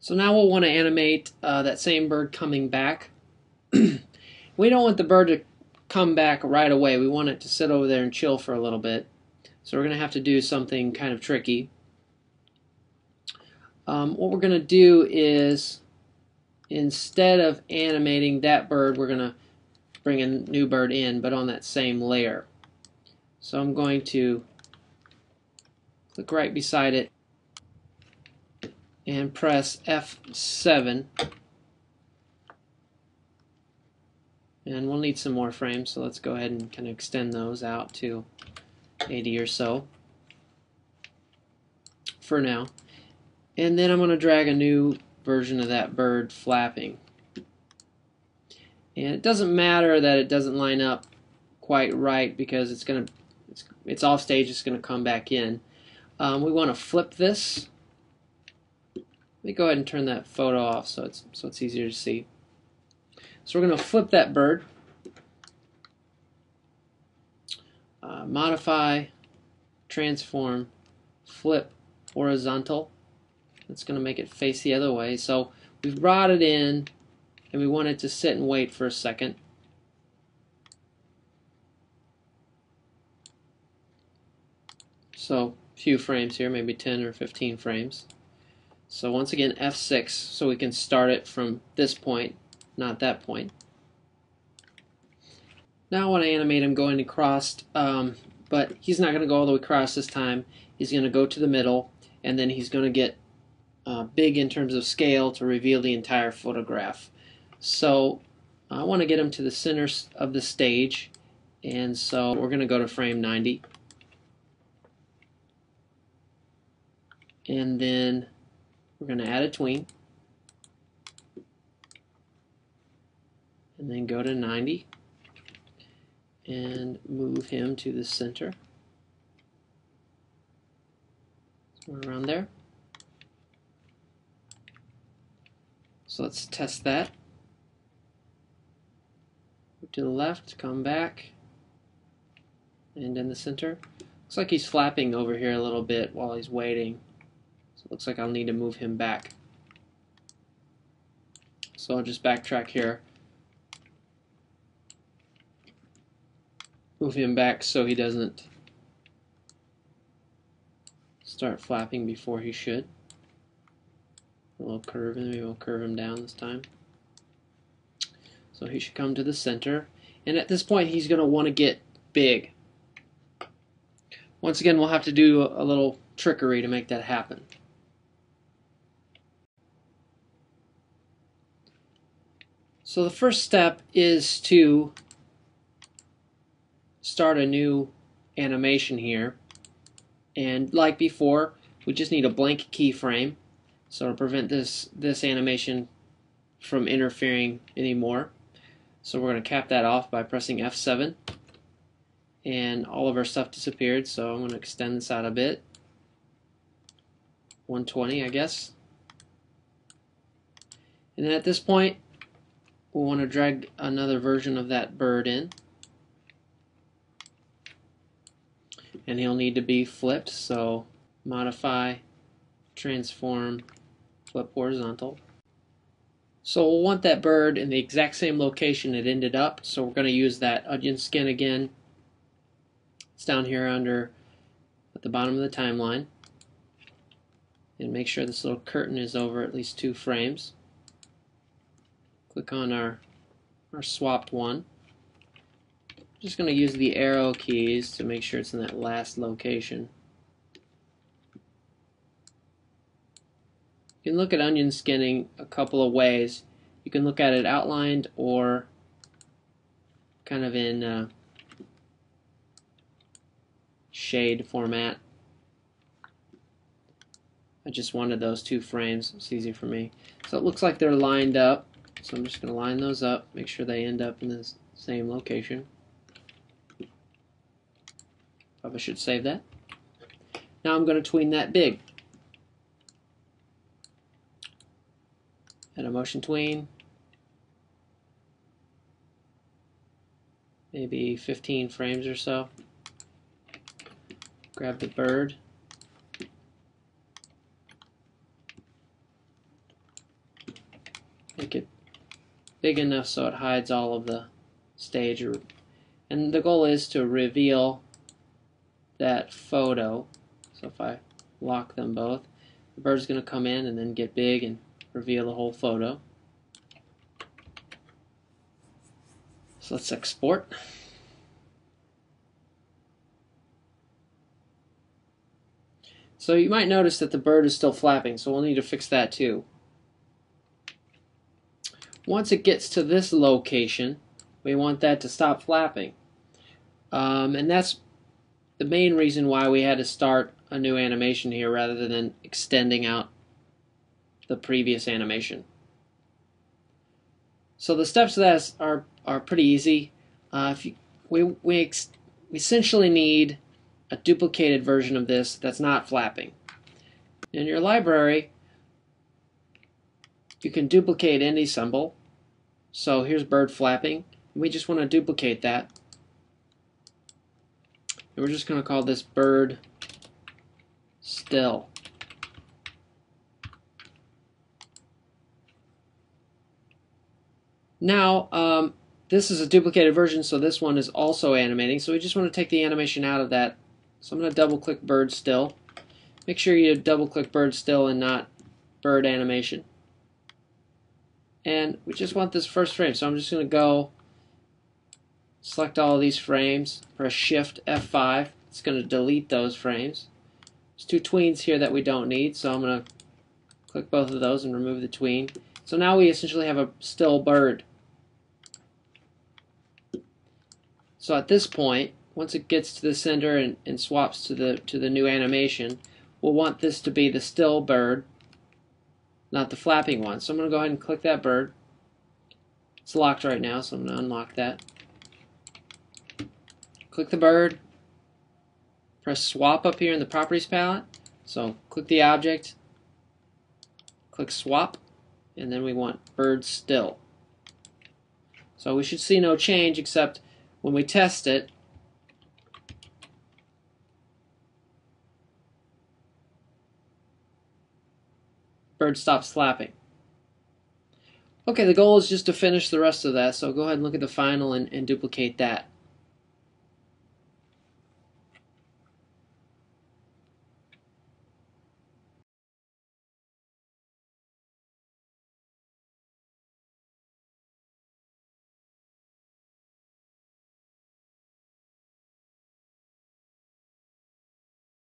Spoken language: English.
So now we'll want to animate that same bird coming back. We don't want the bird to come back right away. We want it to sit over there and chill for a little bit. So we're going to have to do something kind of tricky. What we're going to do is, instead of animating that bird, we're going to bring a new bird in, but on that same layer. So I'm going to click right beside it and press F7. And we'll need some more frames, so let's go ahead and kind of extend those out to 80 or so for now. And then I'm going to drag a new version of that bird flapping. And it doesn't matter that it doesn't line up quite right, because it's off stage, it's going to come back in. We want to flip this. Let me go ahead and turn that photo off so it's easier to see. So we're going to flip that bird. Modify, transform, flip horizontal. That's going to make it face the other way. So we've brought it in, and we want it to sit and wait for a second. So a few frames here, maybe 10 or 15 frames. So once again, F6, so we can start it from this point, not that point. Now I want to animate him going across, but he's not going to go all the way across this time. He's going to go to the middle, and then he's going to get big in terms of scale to reveal the entire photograph. So I want to get him to the center of the stage, and so we're going to go to frame 90. And then we're going to add a tween, and then go to 90 and move him to the center, somewhere around there. So let's test that. Move to the left, come back, and in the center. Looks like he's flapping over here a little bit while he's waiting. So it looks like I'll need to move him back. So I'll just backtrack here. Move him back so he doesn't start flapping before he should. A little curve, and maybe we'll curve him down this time. So he should come to the center. And at this point, he's going to want to get big. Once again, we'll have to do a little trickery to make that happen. So the first step is to start a new animation here, and like before, we just need a blank keyframe, so to prevent this animation from interfering anymore. So we're going to cap that off by pressing F7, and all of our stuff disappeared. So I'm going to extend this out a bit, 120 I guess, and then at this point we'll want to drag another version of that bird in. And he'll need to be flipped, so modify, transform, flip horizontal. So we'll want that bird in the exact same location it ended up, so we're going to use that onion skin again. It's down here under at the bottom of the timeline. And make sure this little curtain is over at least 2 frames. Click on our swapped one. Just going to use the arrow keys to make sure it's in that last location. You can look at onion skinning a couple of ways. You can look at it outlined or kind of in shade format. I just wanted those 2 frames. It's easy for me. So it looks like they're lined up. So I'm just going to line those up, make sure they end up in the same location. Probably should save that. Now I'm going to tween that big. Add a motion tween. Maybe 15 frames or so. Grab the bird. make it big enough so it hides all of the stage. And the goal is to reveal that photo. So if I lock them both, the bird's going to come in and then get big and reveal the whole photo. So let's export. So you might notice that the bird is still flapping, so we'll need to fix that too. Once it gets to this location, we want that to stop flapping. And that's the main reason why we had to start a new animation here rather than extending out the previous animation. So the steps to that are pretty easy. We essentially need a duplicated version of this that's not flapping. In your library, you can duplicate any symbol. So here's bird flapping. We just want to duplicate that. And we're just going to call this bird still. Now, this is a duplicated version, so this one is also animating. So we just want to take the animation out of that. So I'm going to double click bird still. Make sure you double click bird still and not bird animation. And we just want this first frame. So I'm just going to go select all of these frames, press Shift F5. It's going to delete those frames. There's two tweens here that we don't need, so I'm going to click both of those and remove the tween. So now we essentially have a still bird. So at this point, once it gets to the center and swaps to the new animation, we'll want this to be the still bird, not the flapping one. So I'm going to go ahead and click that bird. It's locked right now, so I'm going to unlock that. Click the bird. Press swap up here in the properties palette. So click the object, click swap, and then we want bird still. So we should see no change except when we test it, bird stops flapping. Okay, the goal is just to finish the rest of that, so go ahead and look at the final and duplicate that.